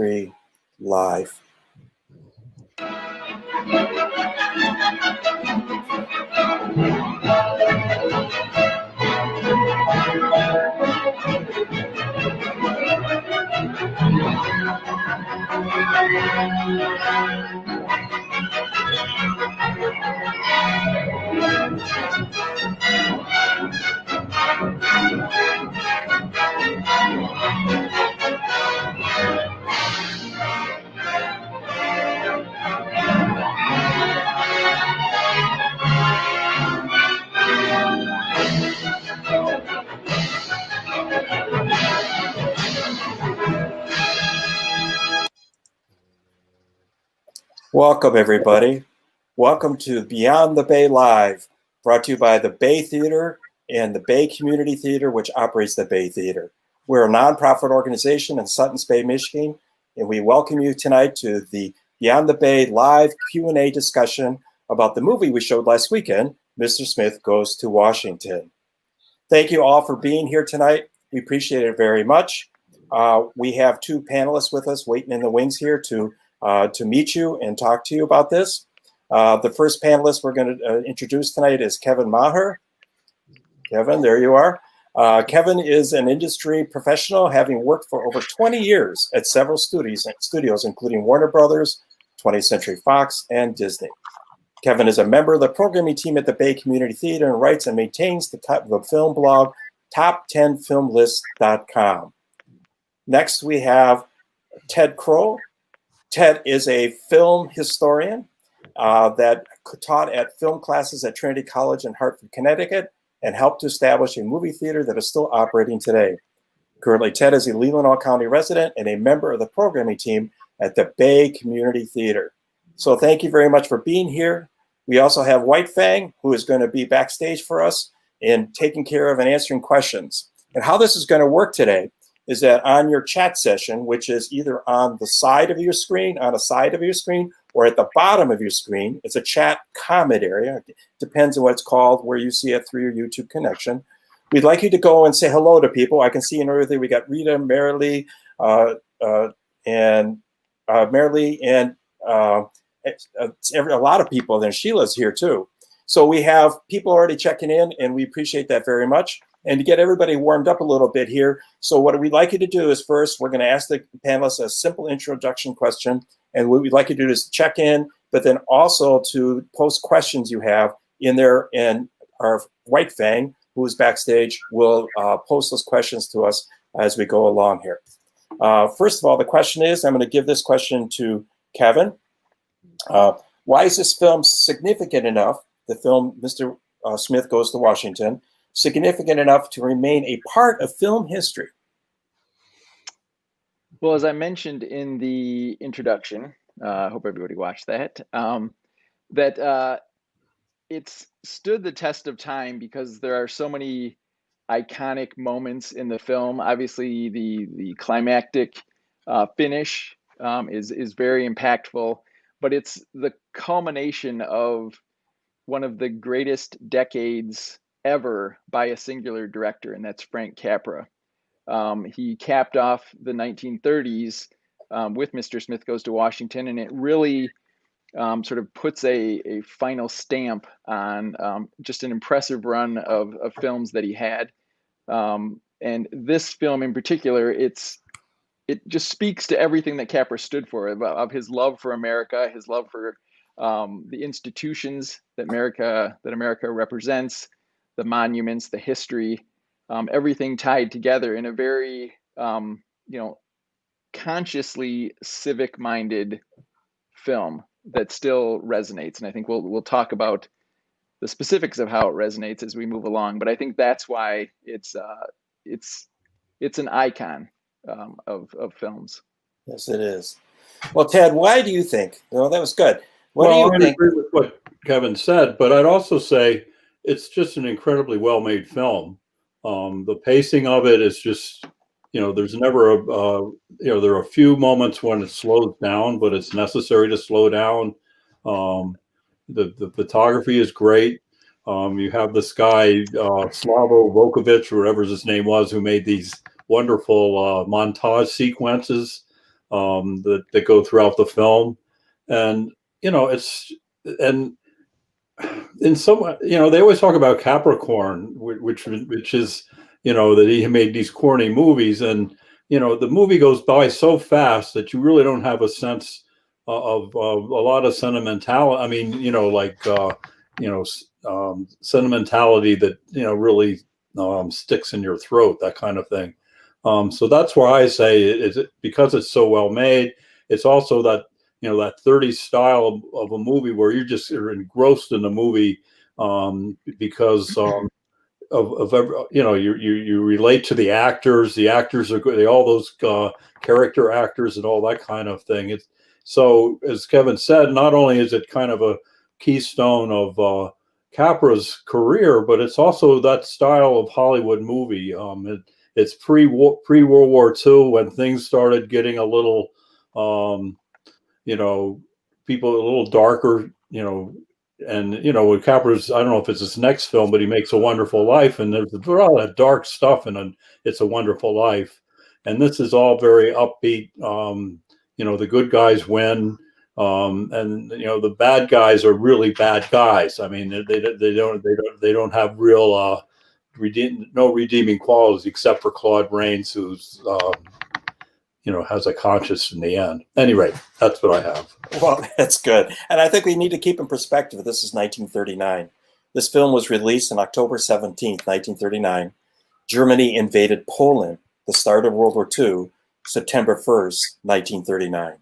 Live. Welcome, everybody. Welcome to Beyond the Bay Live, brought to you by the Bay Theater and the Bay Community Theater, which operates the Bay Theater. We're a nonprofit organization in Suttons Bay, Michigan, and we welcome you tonight to the Beyond the Bay Live Q&A discussion about the movie we showed last weekend, Mr. Smith Goes to Washington. Thank you all for being here tonight. We appreciate it very much. We have two panelists with us waiting in the wings here to meet you and talk to you about this. The first panelist we're going to introduce tonight is Kevin Maher. Kevin, there you are. Kevin is an industry professional, having worked for over 20 years at several studios, including Warner Brothers, 20th Century Fox, and Disney. Kevin is a member of the programming team at the Bay Community Theater and writes and maintains the film blog top10filmlist.com. Next, we have Ted Kroll. Ted is a film historian that taught at film classes at Trinity College in Hartford, Connecticut, and helped to establish a movie theater that is still operating today. Currently, Ted is a Leelanau County resident and a member of the programming team at the Bay Community Theater. So thank you very much for being here. We also have White Fang, who is going to be backstage for us and taking care of and answering questions. And how this is going to work today is that on your chat session, which is either on the side of your screen, or at the bottom of your screen, it's a chat comment area. It depends on what it's called, where you see it through your YouTube connection. We'd like you to go and say hello to people. I can see in everything we got Rita, Marilee, and a lot of people. Then Sheila's here too. So we have people already checking in, and we appreciate that very much. And to get everybody warmed up a little bit here, so what we'd like you to do is first, we're going to ask the panelists a simple introduction question. And what we'd like you to do is check in, but then also to post questions you have in there. And our White Fang, who is backstage, will post those questions to us as we go along here. First of all, the question is, I'm going to give this question to Kevin. Why is this film significant enough, the film Mr. Smith Goes to Washington, significant enough to remain a part of film history? Well, as I mentioned in the introduction, I hope everybody watched that, that it's stood the test of time because there are so many iconic moments in the film. Obviously, the climactic finish is very impactful, but it's the culmination of one of the greatest decades ever by a singular director, and that's Frank Capra. He capped off the 1930s with Mr. Smith Goes to Washington, and it really sort of puts a final stamp on just an impressive run of films that he had. And this film in particular, it just speaks to everything that Capra stood for, of his love for America, his love for the institutions that America represents, the monuments, the history, everything tied together in a very, consciously civic-minded film that still resonates. And I think we'll talk about the specifics of how it resonates as we move along. But I think that's why it's an icon of films. Yes, it is. Well, Ted, why do you think? Well, that was good. What do you think? I agree with what Kevin said, but I'd also say it's just an incredibly well-made film. The pacing of it is just, there's never there are a few moments when it slows down, but it's necessary to slow down. The photography is great. You have this guy, Slavo Vokovich, whatever his name was, who made these wonderful montage sequences. that go throughout the film. And, and in some, they always talk about Capricorn, which is, that he made these corny movies, and the movie goes by so fast that you really don't have a sense of a lot of sentimentality. I mean, sentimentality that really sticks in your throat, that kind of thing. So that's why I say because it's so well made. It's also that that 30s style of a movie where you just are engrossed in the movie because you relate to the actors. The actors are good. All those character actors and all that kind of thing. It's so, as Kevin said, not only is it kind of a keystone of Capra's career, but it's also that style of Hollywood movie. It's pre-World War II, when things started getting a little, people a little darker, and with Capra's, I don't know if it's his next film, but he makes A Wonderful Life, and there's all that dark stuff in It's a Wonderful Life, and this is all very upbeat. The good guys win, and the bad guys are really bad guys. I mean, they don't have real no redeeming qualities except for Claude Rains, who's has a conscience in the end. Anyway, that's what I have. Well, that's good. And I think we need to keep in perspective, this is 1939. This film was released on October 17th, 1939. Germany invaded Poland, the start of World War II, September 1st, 1939.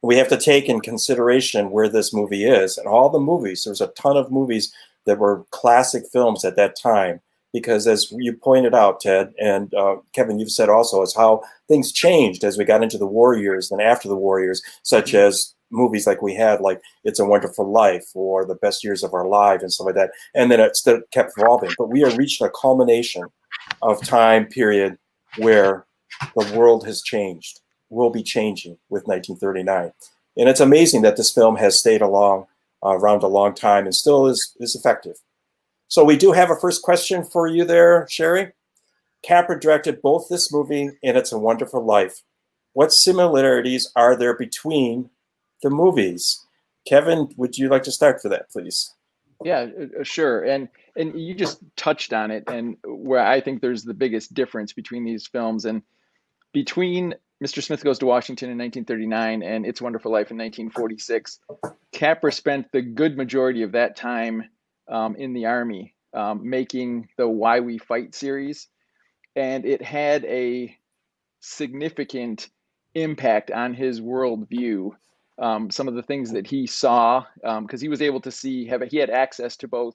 We have to take in consideration where this movie is. And all the movies, there's a ton of movies that were classic films at that time. Because as you pointed out, Ted, and Kevin, you've said also, is how things changed as we got into the war years and after the war years, such as movies like we had, like It's a Wonderful Life or The Best Years of Our Lives and stuff like that. And then it still kept evolving. But we have reached a culmination of time period where the world has changed, will be changing with 1939. And it's amazing that this film has stayed around a long time and still is effective. So we do have a first question for you there, Sherry. Capra directed both this movie and It's a Wonderful Life. What similarities are there between the movies? Kevin, would you like to start for that, please? Yeah, sure. And you just touched on it, and where I think there's the biggest difference between these films, and between Mr. Smith Goes to Washington in 1939 and It's a Wonderful Life in 1946, Capra spent the good majority of that time in the Army, making the Why We Fight series. And it had a significant impact on his worldview. Some of the things that he saw, because he was able to he had access to both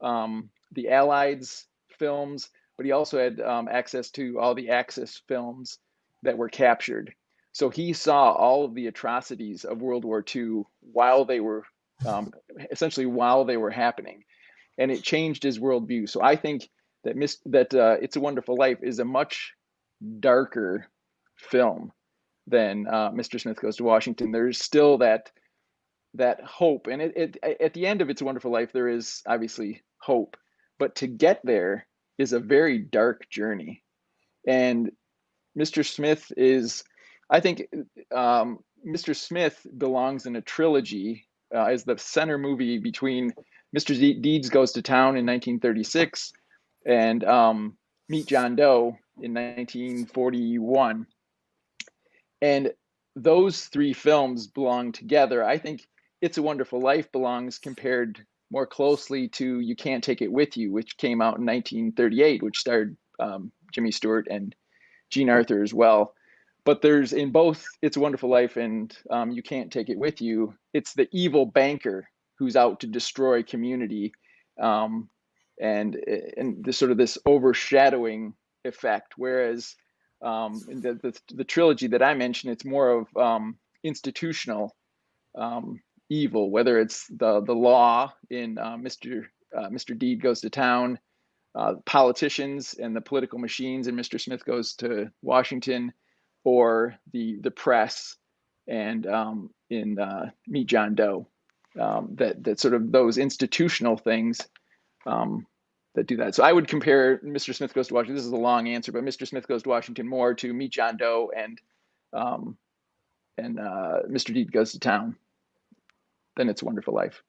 the Allies films, but he also had access to all the Axis films that were captured. So he saw all of the atrocities of World War II while they were essentially while they were happening, and it changed his worldview. So I think that It's a Wonderful Life is a much darker film than Mr. Smith Goes to Washington. There's still that hope, and it at the end of It's a Wonderful Life there is obviously hope, but to get there is a very dark journey. And Mr. Smith is, I think, Mr. Smith belongs in a trilogy as the center movie between Mr. Deeds Goes to Town in 1936 and Meet John Doe in 1941. And those three films belong together. I think It's a Wonderful Life belongs compared more closely to You Can't Take It With You, which came out in 1938, which starred Jimmy Stewart and Jean Arthur as well. But there's in both It's a Wonderful Life and You Can't Take It With You, it's the evil banker who's out to destroy community, and this sort of this overshadowing effect. Whereas in the trilogy that I mentioned, it's more of institutional evil, whether it's the law in Mr. Deed Goes to Town, politicians and the political machines in Mr. Smith Goes to Washington, or the press and in Meet John Doe, that sort of those institutional things that do that. So I would compare Mr. Smith Goes to Washington. This is a long answer, but Mr. Smith Goes to Washington more to Meet John Doe and and Mr. Deed Goes to Town than It's a Wonderful Life.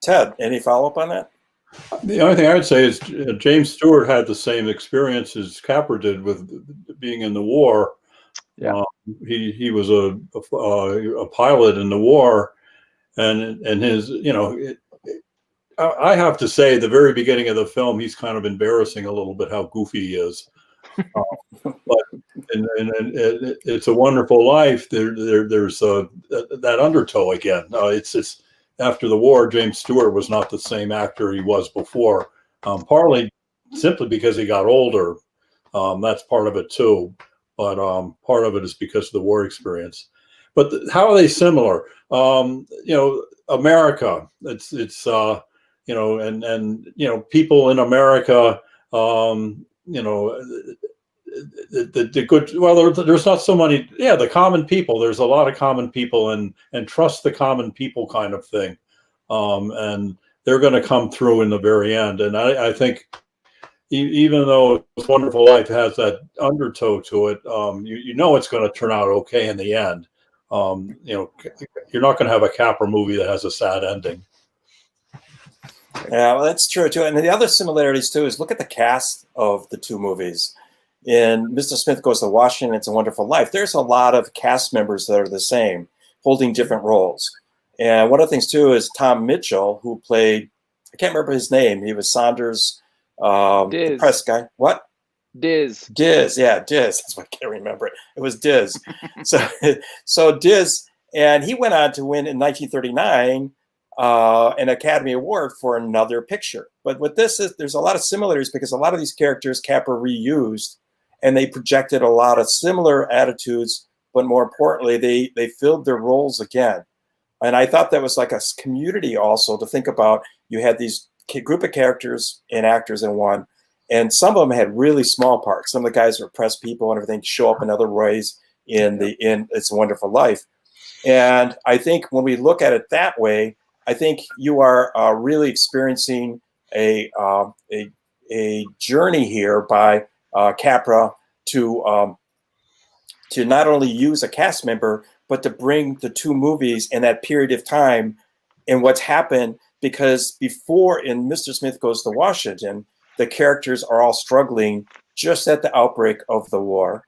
Ted, any follow-up on that? The only thing I would say is James Stewart had the same experience as Capra did with being in the war. Yeah. He was a pilot in the war, and his, I have to say, the very beginning of the film, he's kind of embarrassing a little bit how goofy he is. But and It's a Wonderful Life. There's that undertow again. It's after the war, James Stewart was not the same actor he was before. Partly simply because he got older. That's part of it too. But part of it is because of the war experience. But how are they similar? America. It's people in America. The good, well, there's not so many, the common people, there's a lot of common people, and trust the common people kind of thing, and they're going to come through in the very end. And I think even though It's a Wonderful Life has that undertow to it, it's going to turn out okay in the end. You're not going to have a Capra movie that has a sad ending. Yeah, well, that's true too. And the other similarities too is look at the cast of the two movies. In Mr. Smith Goes to Washington, It's a Wonderful Life, there's a lot of cast members that are the same, holding different roles. And one of the things too is Tom Mitchell, who played, I can't remember his name. He was Saunders, the press guy. What? Diz. Yeah, Diz. That's why I can't remember it. It was Diz. so Diz, and he went on to win in 1939 an Academy Award for another picture. But with this, there's a lot of similarities because a lot of these characters Capra reused, and they projected a lot of similar attitudes. But more importantly, they filled their roles again. And I thought that was like a community also to think about. You had these group of characters and actors in one, and some of them had really small parts. Some of the guys were press people and everything, show up in other ways in It's a Wonderful Life. And I think when we look at it that way, I think you are really experiencing a journey here by Capra to not only use a cast member, but to bring the two movies in that period of time and what's happened. Because before in Mr. Smith Goes to Washington, the characters are all struggling just at the outbreak of the war.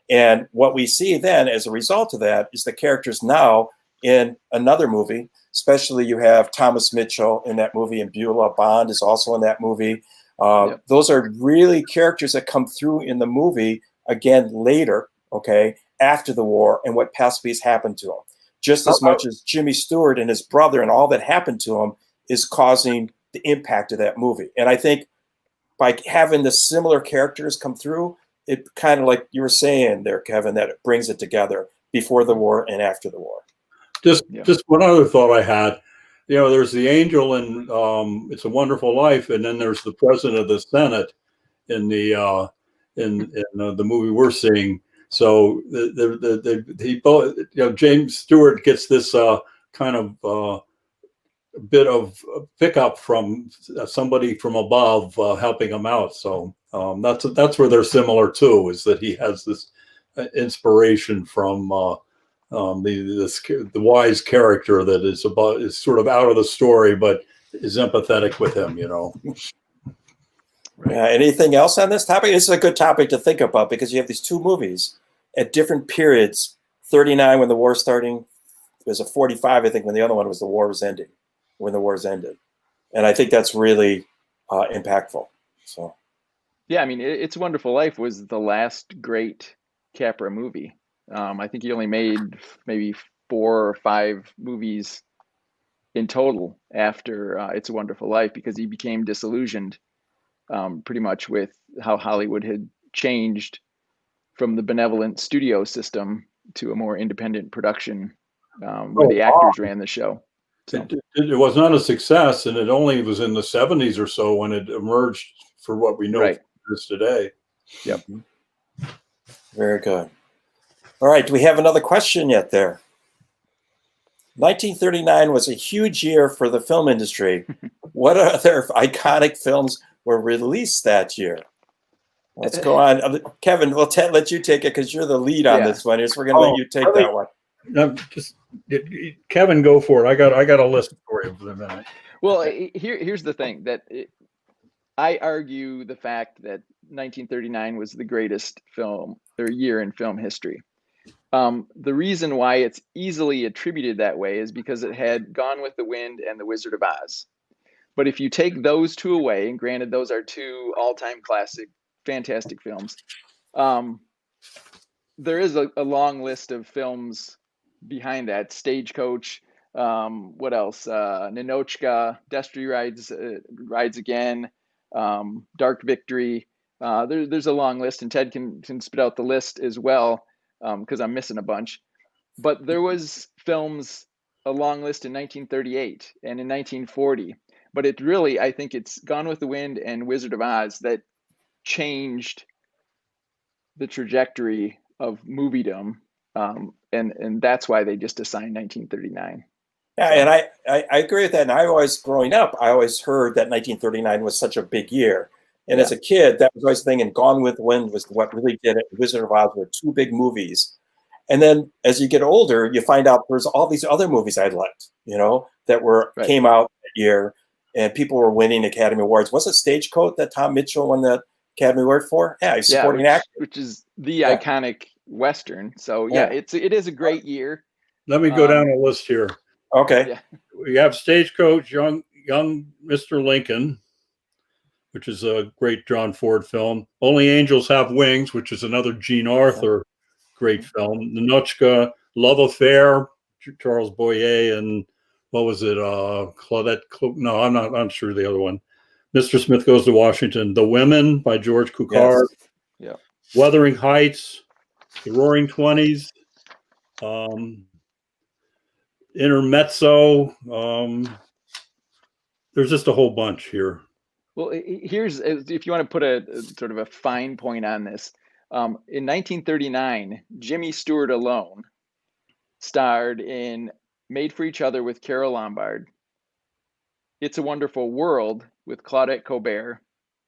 And what we see then as a result of that is the characters now in another movie, especially you have Thomas Mitchell in that movie, and Beulah Bond is also in that movie. Yep. Those are really characters that come through in the movie again later, after the war, and what possibly has happened to them. Just as much as Jimmy Stewart and his brother and all that happened to him is causing the impact of that movie. And I think by having the similar characters come through, it kind of like you were saying there, Kevin, that it brings it together before the war and after the war. Just one other thought I had. There's the angel in It's a Wonderful Life, and then there's the president of the Senate in the the movie we're seeing. So he both, James Stewart gets this kind of bit of pickup from somebody from above helping him out. So that's where they're similar too, is that he has this inspiration from the wise character that is sort of out of the story, but is empathetic with him. Anything else on this topic? This is a good topic to think about because you have these two movies at different periods. 39 when the war starting. There's a 45, I think, when the other one was the war was ending. When the wars ended. And I think that's really impactful. So, yeah, I mean, It's a Wonderful Life was the last great Capra movie. I think he only made maybe 4 or 5 movies in total after It's a Wonderful Life because he became disillusioned pretty much with how Hollywood had changed from the benevolent studio system to a more independent production where the actors ran the show. So. It was not a success, and it only was in the 70s or so when it emerged for what we know it is today. Yep. Very good. All right. Do we have another question yet there? 1939 was a huge year for the film industry. What other iconic films were released that year? Let's go on. Kevin, we'll let you take it because you're the lead on this one. So we're going to let you take that one. no, just Kevin, go for it. I got a list for you for a minute. Well, here's the thing that I argue the fact that 1939 was the greatest film or year in film history. The reason why it's easily attributed that way is because it had Gone with the Wind and The Wizard of Oz. But if you take those two away, and granted those are two all-time classic, fantastic films, there is a long list of films behind that. Stagecoach, what else? Ninochka, Destry Rides Again, Dark Victory. There's a long list, and Ted can spit out the list as well, because I'm missing a bunch. But there was films, a long list in 1938 and in 1940. But it really, I think it's Gone with the Wind and Wizard of Oz that changed the trajectory of moviedom, and that's why they just assigned 1939. Yeah, and I agree with that. And growing up, I always heard that 1939 was such a big year. And as a kid, that was always the thing. And Gone with the Wind was what really did it. Wizard of Oz were two big movies. And then as you get older, you find out there's all these other movies I liked, that came out that year, and people were winning Academy Awards. Was it Stagecoach that Tom Mitchell won the Academy Award for? Yeah, he's supporting actor, which is the iconic Western. So it is a great year. Let me go down a list here. Okay. Yeah. We have Stagecoach, Young Mr. Lincoln, which is a great John Ford film. Only Angels Have Wings, which is another Jean Arthur great film. Ninochka, Love Affair, Charles Boyer, and what was it? Claudette. No, I'm not sure the other one. Mr. Smith Goes to Washington. The Women by George Cukor. Yes. Yeah. Wuthering Heights, The Roaring Twenties, Intermezzo. There's just a whole bunch here. Well, here's, if you want to put a sort of a fine point on this. In 1939, Jimmy Stewart alone starred in Made for Each Other with Carole Lombard, It's a Wonderful World with Claudette Colbert,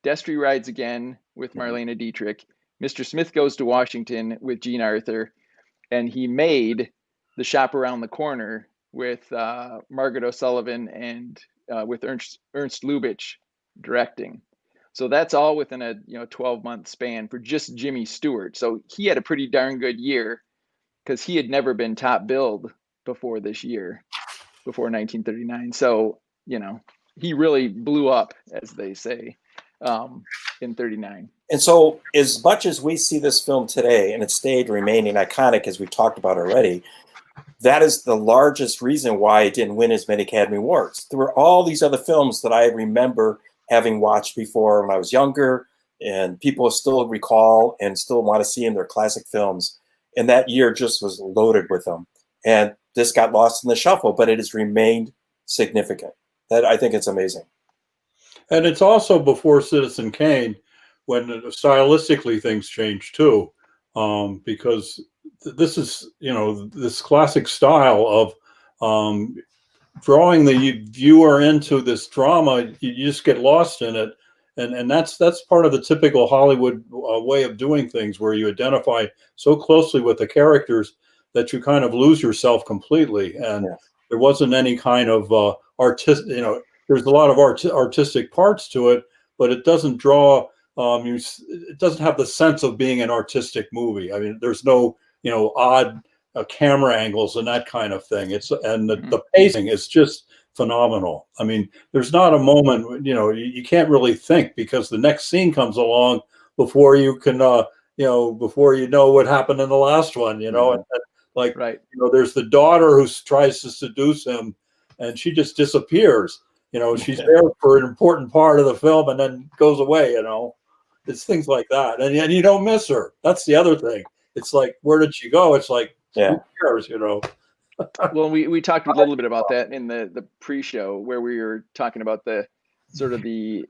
Destry Rides Again with Marlene Dietrich, Mr. Smith Goes to Washington with Jean Arthur, and he made The Shop Around the Corner with Margaret O'Sullivan and with Ernst Lubitsch directing. So that's all within a 12-month span for just Jimmy Stewart. So he had a pretty darn good year because he had never been top billed before this year, before 1939. So he really blew up, as they say, in 39. And so as much as we see this film today, and it stayed remaining iconic, as we've talked about already, that is the largest reason why it didn't win as many Academy Awards. There were all these other films that I remember having watched before when I was younger, and people still recall and still want to see in their classic films. And that year just was loaded with them. And this got lost in the shuffle, but it has remained significant. That, I think it's amazing. And it's also before Citizen Kane, when stylistically things changed too, because this is, this classic style of drawing the viewer into this drama. You just get lost in it, and that's part of the typical Hollywood way of doing things, where you identify so closely with the characters that you kind of lose yourself completely. And there wasn't any kind of artistic, there's a lot of artistic parts to it, but it doesn't draw. It doesn't have the sense of being an artistic movie. I mean, there's no odd camera angles and that kind of thing. The pacing is just phenomenal. I mean, there's not a moment, you can't really think, because the next scene comes along before you can, before you know what happened in the last one, and there's the daughter who tries to seduce him, and she just disappears. She's there for an important part of the film and then goes away. It's things like that, and you don't miss her. That's the other thing. It's like, where did she go? It's like, who cares, Well, we talked a little bit about that in the pre-show, where we were talking about the sort of the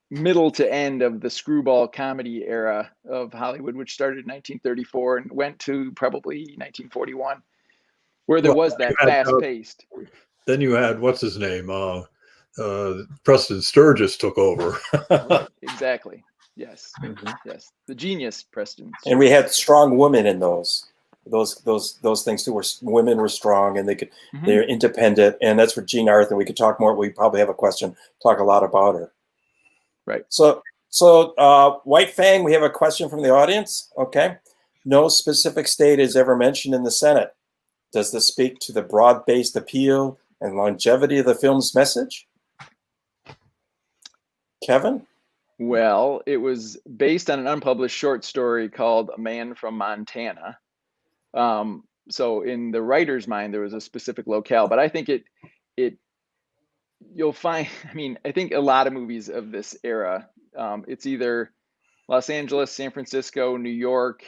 middle to end of the screwball comedy era of Hollywood, which started in 1934 and went to probably 1941, where there was that fast-paced. Then you had, what's his name? Preston Sturges took over. Right, exactly. Yes. Yes. The genius Preston Sturges. And we had strong women in those. those things too, where women were strong and they're independent, and that's for Jean Arthur. We could talk more. We probably have a question. Talk a lot about her. Right. So White Fang, we have a question from the audience. Okay. No specific state is ever mentioned in the Senate. Does this speak to the broad-based appeal and longevity of the film's message? Kevin? Well, it was based on an unpublished short story called A Man from Montana. So in the writer's mind, there was a specific locale, but I think you'll find, I mean, I think a lot of movies of this era, it's either Los Angeles, San Francisco, New York,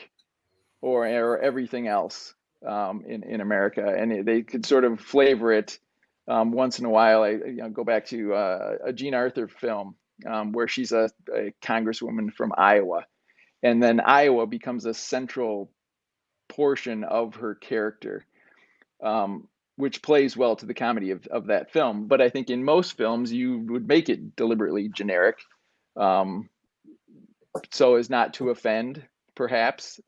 or everything else in America, and they could sort of flavor it once in a while. I go back to a Jean Arthur film where she's a congresswoman from Iowa, and then Iowa becomes a central portion of her character, which plays well to the comedy of that film. But I think in most films you would make it deliberately generic, so as not to offend, perhaps.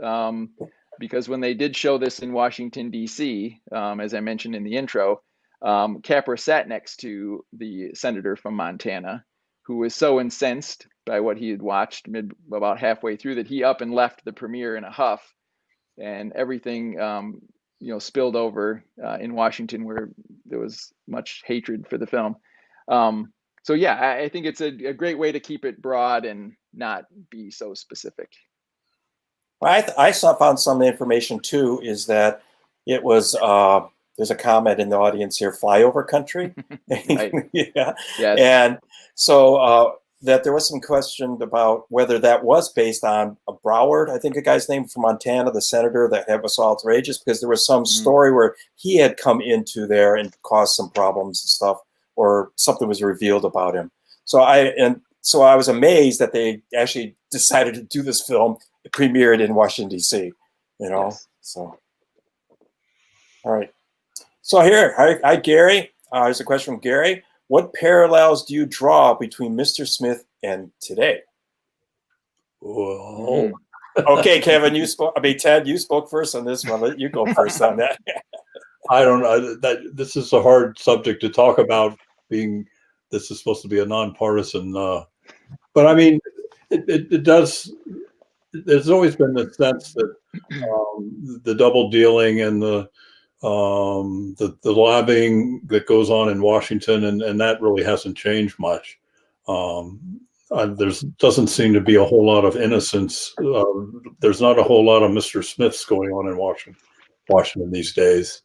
Because when they did show this in Washington, D.C., as I mentioned in the intro, Capra sat next to the senator from Montana, who was so incensed by what he had watched about halfway through that he up and left the premiere in a huff, and everything spilled over in Washington, where there was much hatred for the film. So yeah, I think it's a great way to keep it broad and not be so specific. I found some information too, is that it was, there's a comment in the audience here, flyover country. Right. Yeah. Yes. And so that there was some question about whether that was based on a Broward, I think a guy's name from Montana, the senator that was so outrageous, because there was some story where he had come into there and caused some problems and stuff, or something was revealed about him. So I was amazed that they actually decided to do this film. It premiered in Washington, D.C., Yes. So, all right. So here, hi Gary. Here's a question from Gary. What parallels do you draw between Mr. Smith and today? Well, okay, Kevin, Ted, you spoke first on this one. Let you go first on that. I don't know that this is a hard subject to talk about, being this is supposed to be a nonpartisan, but I mean, it does. There's always been the sense that the double dealing and the lobbying that goes on in Washington, and that really hasn't changed much. There doesn't seem to be a whole lot of innocence. There's not a whole lot of Mr. Smiths going on in Washington these days.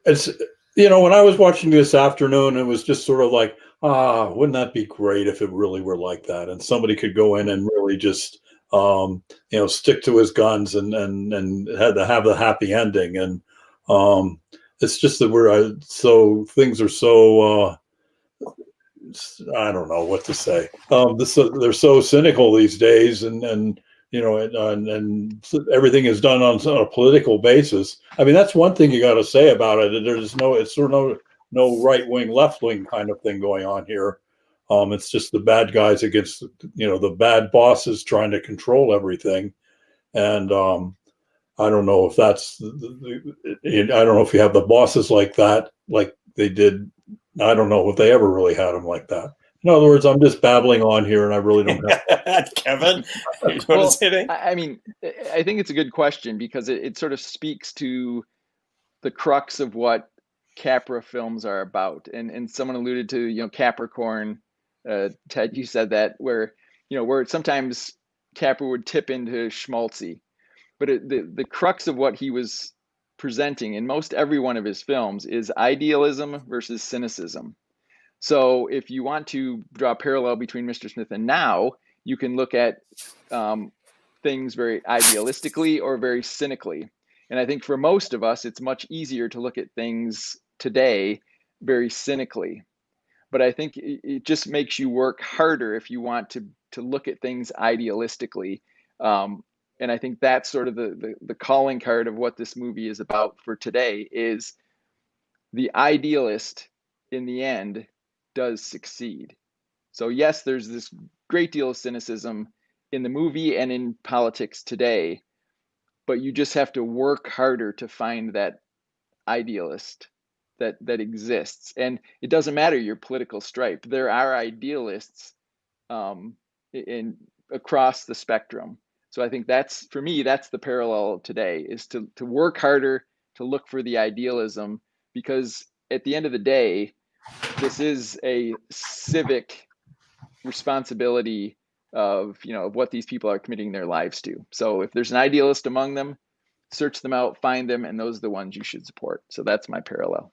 It's when I was watching this afternoon, it was just sort of like, wouldn't that be great if it really were like that, and somebody could go in and really just stick to his guns and had to have the happy ending. And it's just that things are so I don't know what to say. They're so cynical these days, and everything is done on a political basis. I mean, that's one thing you got to say about it. It's sort of no right wing, left wing kind of thing going on here. It's just the bad guys against the bad bosses trying to control everything. And I don't know if that's I don't know if you have the bosses like that, like they did. I don't know if they ever really had them like that. In other words, I'm just babbling on here, and I really don't have Kevin. I mean, I think it's a good question, because it sort of speaks to the crux of what Capra films are about. And someone alluded to Capricorn. Ted, you said that, where sometimes Capra would tip into schmaltzy, but the crux of what he was presenting in most every one of his films is idealism versus cynicism. So if you want to draw a parallel between Mr. Smith and now, you can look at things very idealistically or very cynically. And I think for most of us, it's much easier to look at things today very cynically. But I think it just makes you work harder if you want to look at things idealistically. And I think that's sort of the calling card of what this movie is about for today, is the idealist in the end does succeed. So yes, there's this great deal of cynicism in the movie and in politics today, but you just have to work harder to find that idealist that exists. And it doesn't matter your political stripe. There are idealists in across the spectrum. So I think that's, for me, that's the parallel today, is to work harder, to look for the idealism, because at the end of the day, this is a civic responsibility of, of what these people are committing their lives to. So if there's an idealist among them, search them out, find them, and those are the ones you should support. So that's my parallel.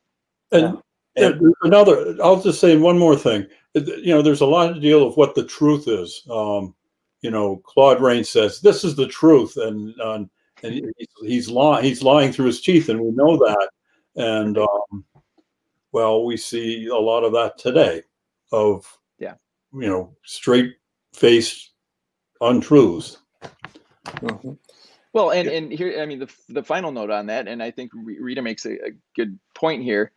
And Yeah. another, I'll just say one more thing. There's a lot of deal of what the truth is. Claude Rains says this is the truth, and he's lying through his teeth, and we know that. And well, we see a lot of that today, of straight-faced untruths. Mm-hmm. Well, and here, I mean, the final note on that, and I think Rita makes a good point here,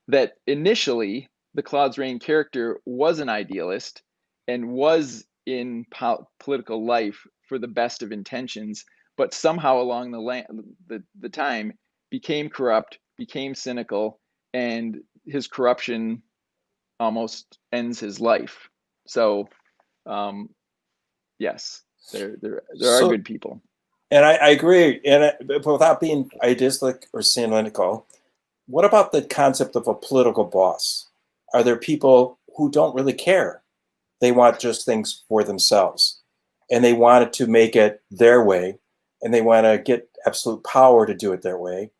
that initially the Claude Rains character was an idealist and was in political life for the best of intentions, but somehow along the time became corrupt, became cynical, and his corruption almost ends his life. So, yes, there are good people. And I agree. And without being idealistic or cynical, what about the concept of a political boss? Are there people who don't really care? They want just things for themselves, and they wanted to make it their way, and they want to get absolute power to do it their way.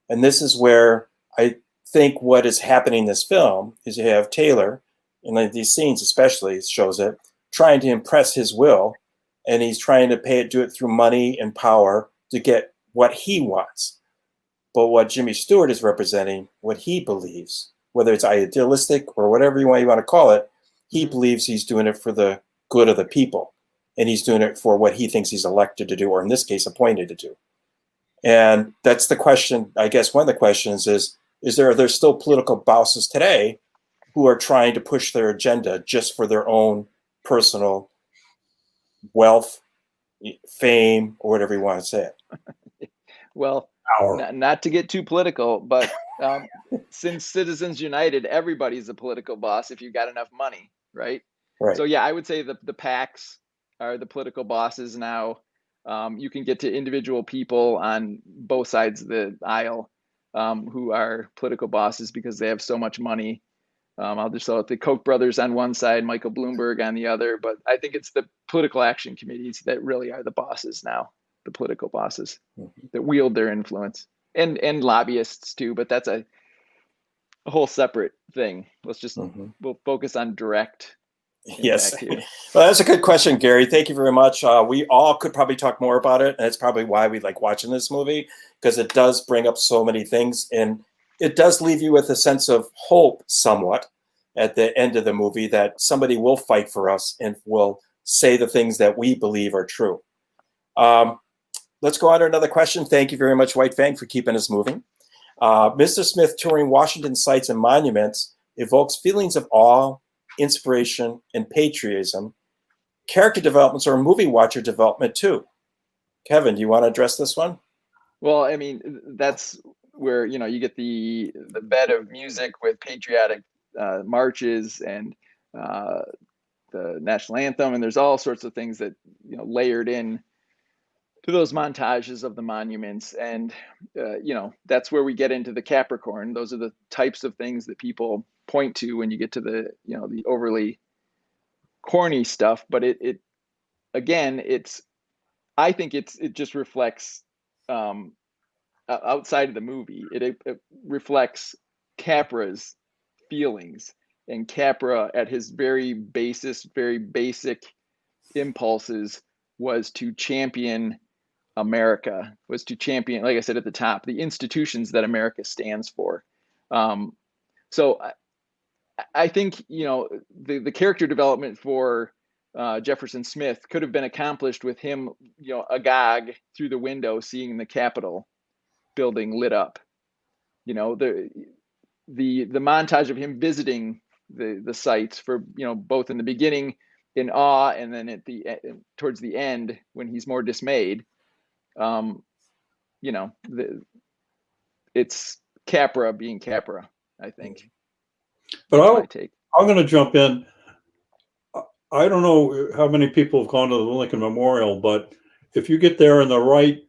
And this is where I think what is happening in this film is you have Taylor, and like these scenes especially shows it, trying to impress his will, and he's trying to do it through money and power to get what he wants. But what Jimmy Stewart is representing, what he believes, whether it's idealistic or whatever you want to call it, he believes he's doing it for the good of the people, and he's doing it for what he thinks he's elected to do, or in this case, appointed to do. And that's the question. I guess one of the questions is there still political bosses today who are trying to push their agenda just for their own personal wealth, fame, or whatever you want to say it? Well, not to get too political, but since Citizens United, everybody's a political boss if you've got enough money, right? Right. So yeah, I would say the PACs are the political bosses now. You can get to individual people on both sides of the aisle who are political bosses because they have so much money. I'll just throw out the Koch brothers on one side, Michael Bloomberg on the other, but I think it's the political action committees that really are the bosses now, the political bosses that wield their influence, and lobbyists too, but that's a whole separate thing. Let's just we'll focus on direct Yes. Well, that's a good question, Gary. Thank you very much. We all could probably talk more about it, and that's probably why we like watching this movie, because it does bring up so many things, and it does leave you with a sense of hope somewhat at the end of the movie that somebody will fight for us and will say the things that we believe are true. Let's go on to another question. Thank you very much, White Fang, for keeping us moving. Mr. Smith touring Washington sites and monuments evokes feelings of awe, inspiration, and patriotism. Character developments or movie watcher development too. Kevin, do you want to address this one? Well, I mean, that's where you get the bed of music with patriotic marches and the national anthem, and there's all sorts of things that layered in to those montages of the monuments, and that's where we get into the Capricorn. Those are the types of things that people point to when you get to the the overly corny stuff. But it again, I think it just reflects outside of the movie. It reflects Capra's feelings, and Capra at his very basic impulses was to champion America, was to champion, like I said at the top, the institutions that America stands for. So I think the character development for Jefferson Smith could have been accomplished with him, agog through the window, seeing the Capitol building lit up. The montage of him visiting the sites for both in the beginning, in awe, and then towards the end when he's more dismayed, it's Capra being Capra, I think. But That's my take. I'm going to jump in. I don't know how many people have gone to the Lincoln Memorial, but if you get there in the right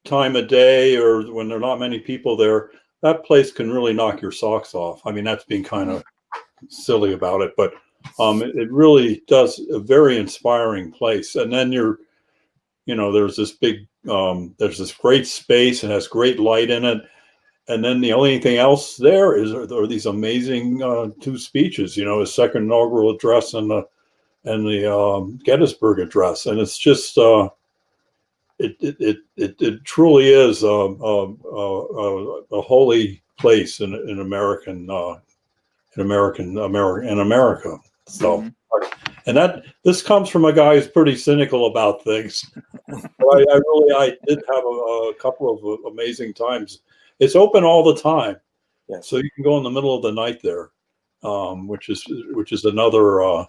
time of day or when there are not many people there, that place can really knock your socks off. I mean, that's being kind of silly about it, but it really does a very inspiring place. And then there's this there's this great space and has great light in it. And then the only thing else there are these amazing two speeches, his second inaugural address and the Gettysburg Address, and it's just it truly is a holy place in America. So, and this comes from a guy who's pretty cynical about things. But I did have a couple of amazing times. It's open all the time, so you can go in the middle of the night there, which is another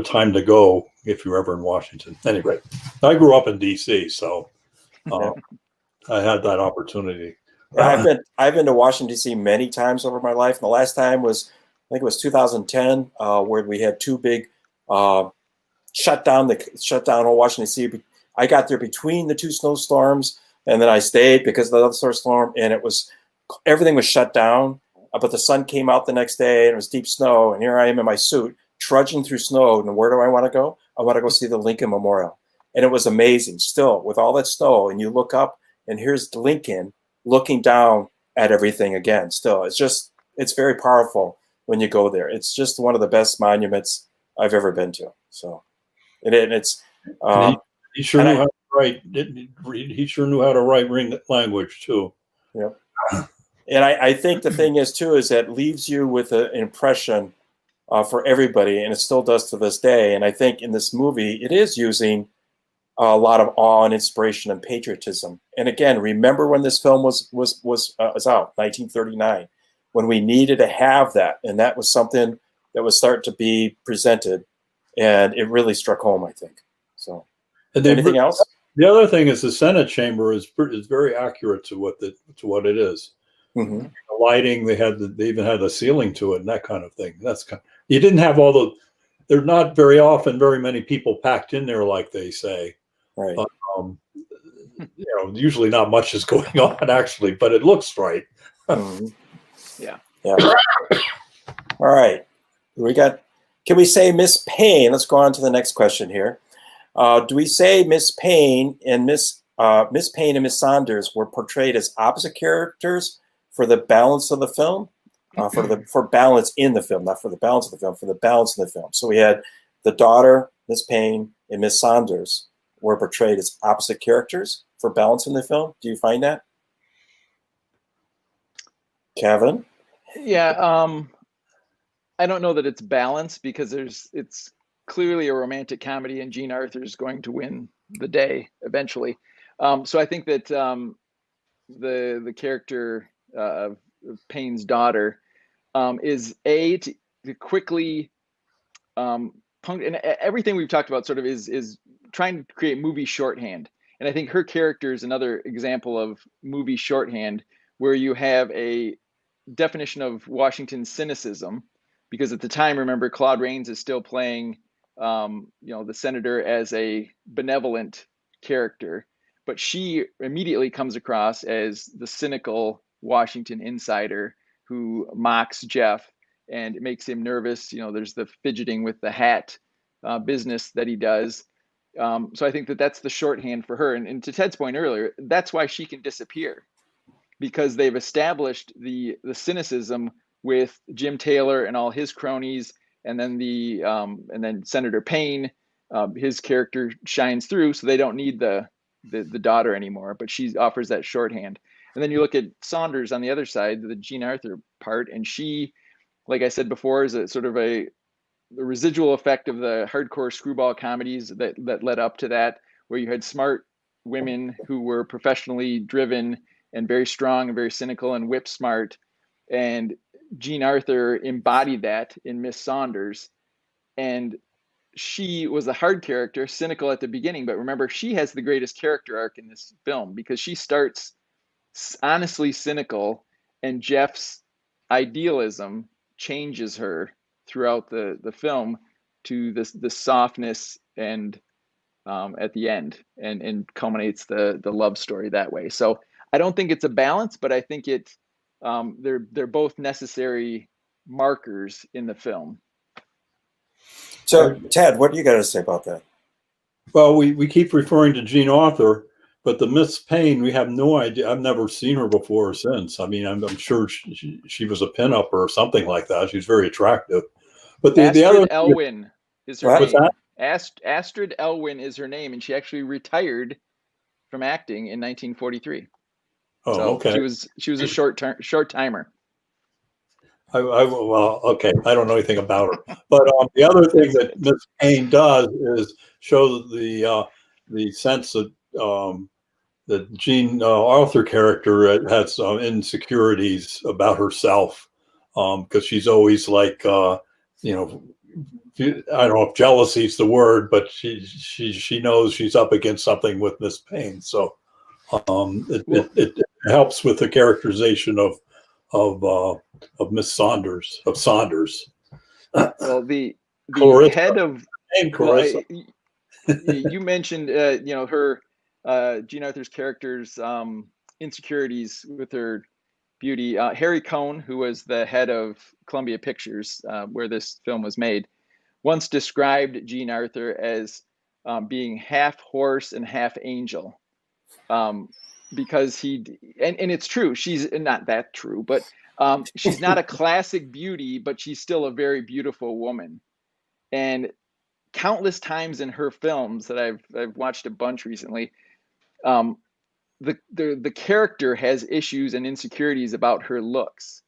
time to go if you're ever in Washington. Anyway, I grew up in D.C., so I had that opportunity. I've been to Washington D.C. many times over my life. And the last time was, I think it was 2010, where we had two big shut down whole Washington D.C. I got there between the two snowstorms, and then I stayed because of the other storm, and everything was shut down. But the sun came out the next day, and it was deep snow. And here I am in my suit, trudging through snow. And where do I want to go? I want to go see the Lincoln Memorial. And it was amazing still with all that snow. And you look up, and here's Lincoln looking down at everything again. Still, it's very powerful when you go there. It's just one of the best monuments I've ever been to. So, it's. He sure knew how to write. He sure knew how to write language too. Yeah. And I think the thing is too is that it leaves you with an impression for everybody, and it still does to this day. And I think in this movie, it is using a lot of awe and inspiration and patriotism. And again, remember when this film was out, 1939, when we needed to have that, and that was something that was starting to be presented, and it really struck home, I think. So, anything else? The other thing is the Senate chamber is very accurate to what it is. Mm-hmm. The lighting, they even had the ceiling to it and that kind of thing. You didn't have there's not very often very many people packed in there like they say. Right. Usually not much is going on actually, but it looks right. Mm-hmm. Yeah. All right. Can we say Miss Payne? Let's go on to the next question here. Do we say Miss Payne and Miss Payne and Miss Saunders were portrayed as opposite characters for the balance of the film? For balance in the film, not for the balance of the film, for the balance of the film. So we had the daughter, Miss Payne, and Miss Saunders were portrayed as opposite characters for balance in the film. Do you find that? Kevin? Yeah, I don't know that it's balanced because it's clearly a romantic comedy, and Jean Arthur's going to win the day eventually. So I think that the character of Payne's daughter is to quickly and everything we've talked about sort of is trying to create movie shorthand. And I think her character is another example of movie shorthand, where you have a definition of Washington's cynicism, because at the time, remember, Claude Rains is still playing the senator as a benevolent character, but she immediately comes across as the cynical Washington insider who mocks Jeff, and it makes him nervous. There's the fidgeting with the hat business that he does. So I think that that's the shorthand for her. And to Ted's point earlier, that's why she can disappear, because they've established the cynicism with Jim Taylor and all his cronies, and then Senator Payne, his character shines through, so they don't need the daughter anymore. But she offers that shorthand. And then you look at Saunders on the other side, the Jean Arthur part, and she, like I said before, is a sort of the residual effect of the hardcore screwball comedies that led up to that, where you had smart women who were professionally driven and very strong and very cynical and whip smart. And Jean Arthur embodied that in Miss Saunders. And she was a hard character, cynical at the beginning, but remember, she has the greatest character arc in this film because she starts honestly cynical, and Jeff's idealism changes her throughout the film to the softness and at the end, and culminates the love story that way. So I don't think it's a balance, but I think they're both necessary markers in the film. So, Ted, what do you got to say about that? Well, we keep referring to Jean Arthur, but the Miss Payne, we have no idea. I've never seen her before or since. I mean, I'm sure she was a pinup or something like that. She's very attractive. But the other Astrid Elwyn is her What's name. Astrid Elwyn is her name, and she actually retired from acting in 1943. Oh, so okay. She was a short timer. Well, okay. I don't know anything about her, but the other thing that Miss Payne does is show the sense that the Jean Arthur character has insecurities about herself, because she's always like, you know, I don't know if jealousy is the word, but she knows she's up against something with Miss Payne, so it helps with the characterization of Miss Saunders, Well, the Clarissa. head of Clarissa. you mentioned her Jean Arthur's character's insecurities with her beauty. Harry Cohn, who was the head of Columbia Pictures, where this film was made, once described Jean Arthur as being half horse and half angel, because and it's true. She's not that true, but she's not a classic beauty, but she's still a very beautiful woman. And countless times in her films that I've watched a bunch recently, the character has issues and insecurities about her looks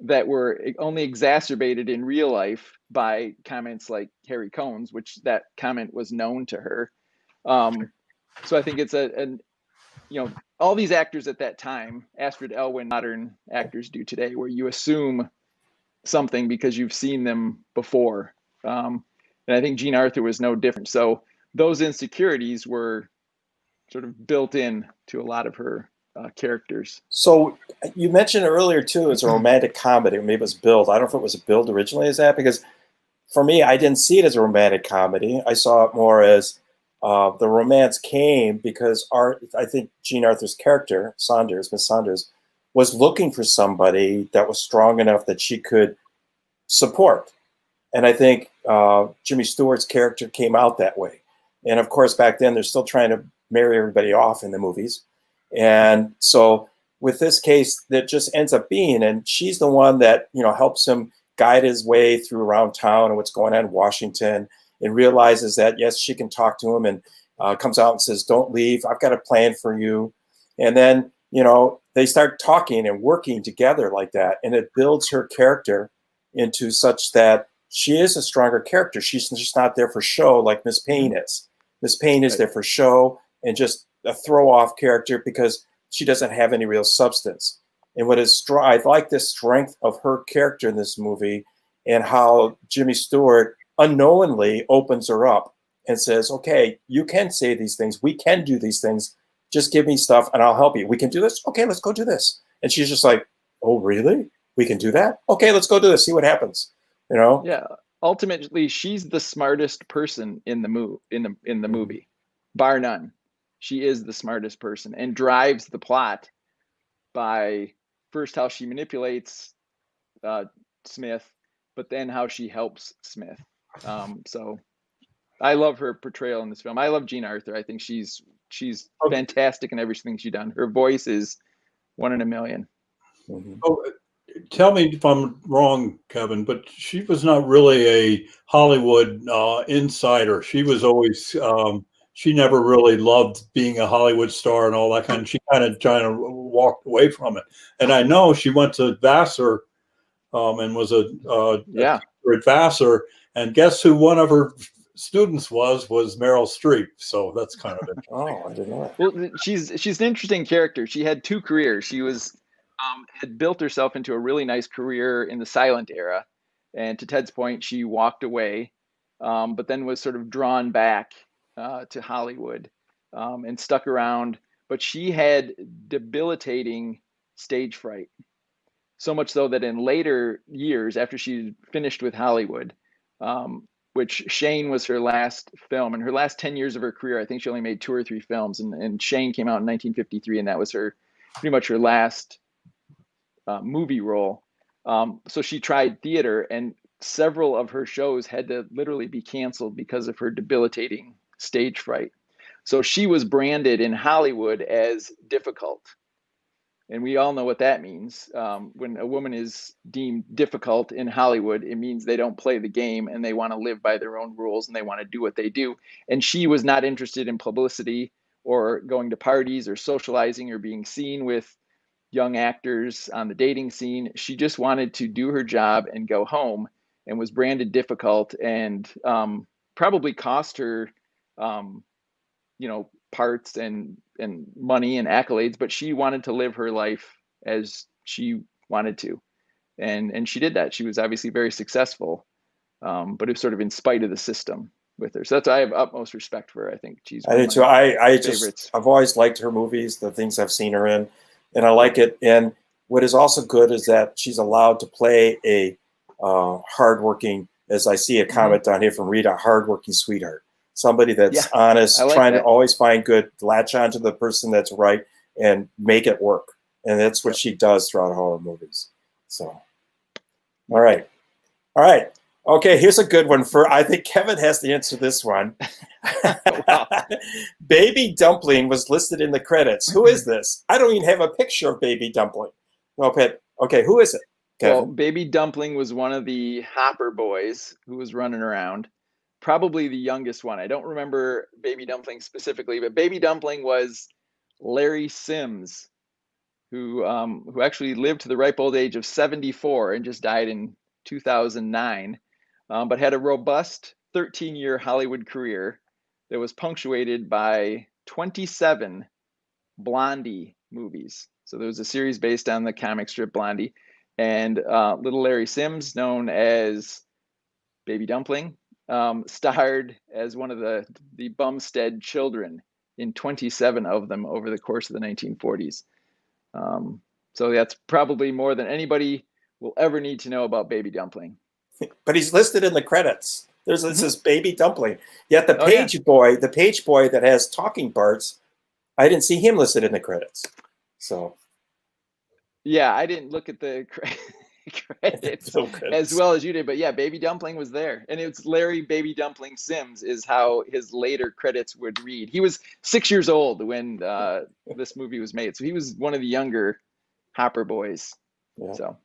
that were only exacerbated in real life by comments like Harry Cohn's, which that comment was known to her. So I think it's all these actors at that time, Astrid Elwyn, modern actors do today, where you assume something because you've seen them before. And I think Jean Arthur was no different. So those insecurities were sort of built in to a lot of her characters. So you mentioned earlier too, it's a romantic comedy. Maybe it was billed. I don't know if it was billed originally as that, because for me, I didn't see it as a romantic comedy. I saw it more as the romance came because I think Jean Arthur's character, Miss Saunders, was looking for somebody that was strong enough that she could support. And I think Jimmy Stewart's character came out that way. And of course, back then, they're still trying to marry everybody off in the movies. And so with this case, that just ends up being, and she's the one that, helps him guide his way through around town and what's going on in Washington, and realizes that, yes, she can talk to him, and comes out and says, don't leave. I've got a plan for you. And then, they start talking and working together like that. And it builds her character into such that she is a stronger character. She's just not there for show like Miss Payne is. Miss Payne is there for show and just a throw-off character because she doesn't have any real substance. And what is I like the strength of her character in this movie, and how Jimmy Stewart unknowingly opens her up and says, okay, you can say these things. We can do these things. Just give me stuff and I'll help you. We can do this. Okay, let's go do this. And she's just like, oh, really? We can do that? Okay, let's go do this. See what happens. Yeah. Ultimately, she's the smartest person in the movie, bar none. She is the smartest person and drives the plot by first how she manipulates Smith, but then how she helps Smith. So I love her portrayal in this film. I love Jean Arthur. I think she's fantastic in everything she's done. Her voice is one in a million. Mm-hmm. Oh, tell me if I'm wrong, Kevin, but she was not really a Hollywood insider. She was always, she never really loved being a Hollywood star and all that kind of, she kind of walked away from it. And I know she went to Vassar and was a teacher at Vassar, and guess who one of her students was Meryl Streep. So that's kind of it. Oh, I didn't know that. Well, she's an interesting character. She had two careers. She was had built herself into a really nice career in the silent era, and to Ted's point, she walked away but then was sort of drawn back to Hollywood and stuck around. But she had debilitating stage fright. So much so that in later years, after she finished with Hollywood, which Shane was her last film, in her last 10 years of her career, I think she only made 2 or 3 films, and Shane came out in 1953, and that was her pretty much her last movie role. So she tried theater, and several of her shows had to literally be canceled because of her debilitating stage fright. So she was branded in Hollywood as difficult. And we all know what that means. When a woman is deemed difficult in Hollywood, it means they don't play the game and they want to live by their own rules and they want to do what they do. And she was not interested in publicity or going to parties or socializing or being seen with young actors on the dating scene. She just wanted to do her job and go home, and was branded difficult, and probably cost her, parts and money and accolades. But she wanted to live her life as she wanted to, and she did that. She was obviously very successful, but it was sort of in spite of the system with her. So that's, I have utmost respect for her. I think she's I do too. I've always liked her movies, the things I've seen her in, and I like it. And what is also good is that she's allowed to play a hardworking, as I see a comment down here from Rita, hardworking sweetheart. Somebody that's honest, trying to always find good, latch on to the person that's right and make it work. And that's what she does throughout all her movies. So, all right. Okay, here's a good one I think Kevin has to answer this one. Baby Dumpling was listed in the credits. Who is this? I don't even have a picture of Baby Dumpling. Okay, who is it, Kevin? Well, Baby Dumpling was one of the Hopper boys who was running around. Probably the youngest one. I don't remember Baby Dumpling specifically, but Baby Dumpling was Larry Sims, who actually lived to the ripe old age of 74 and just died in 2009, but had a robust 13-year Hollywood career that was punctuated by 27 Blondie movies. So there was a series based on the comic strip Blondie, and little Larry Sims, known as Baby Dumpling, starred as one of the Bumstead children in 27 of them over the course of the 1940s. So that's probably more than anybody will ever need to know about Baby Dumpling. But he's listed in the credits. It says Baby Dumpling. Yet the page boy that has talking parts, I didn't see him listed in the credits. So yeah, I didn't look at the credits as well as you did, but yeah, Baby Dumpling was there, and it's Larry Baby Dumpling Sims is how his later credits would read. He was 6 years old when this movie was made, so he was one of the younger Hopper boys. Yeah. So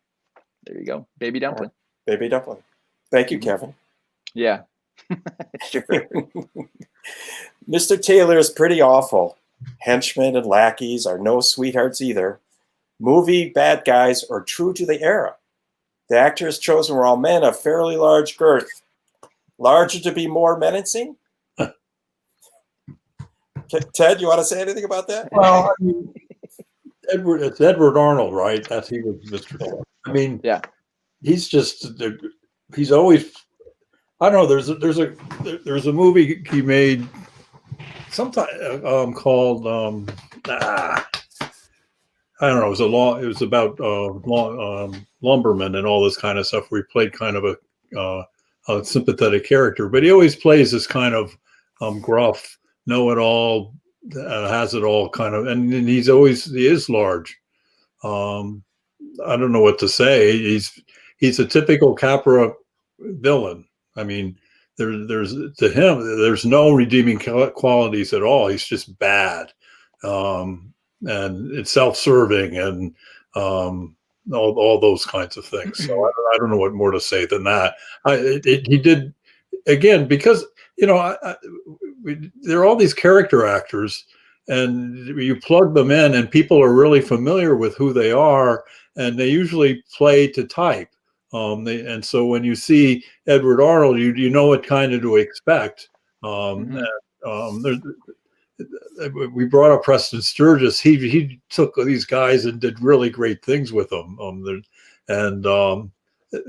there you go, Baby Dumpling. Baby Dumpling. Thank you, Kevin. Yeah. Sure. Mr. Taylor is pretty awful. Henchmen and lackeys are no sweethearts either. Movie bad guys are true to the era. The actors chosen were all men of fairly large girth. Larger to be more menacing? Ted, you want to say anything about that? Well, I mean, it's Edward Arnold, right? He was Mr. Taylor. I mean, yeah. He's always, I don't know. There's a movie he made sometime called I don't know. It was about lumbermen and all this kind of stuff. Where he played kind of a sympathetic character, but he always plays this kind of gruff, know-it-all, has it all kind of, and he is large. I don't know what to say. He's a typical Capra villain. I mean, there's to him, there's no redeeming qualities at all. He's just bad. And it's self-serving and all those kinds of things. So I don't know what more to say than that. He did, again, because, there are all these character actors, and you plug them in and people are really familiar with who they are, and they usually play to type. And so when you see Edward Arnold, you know what kind of to expect. We brought up Preston Sturges. He took these guys and did really great things with them.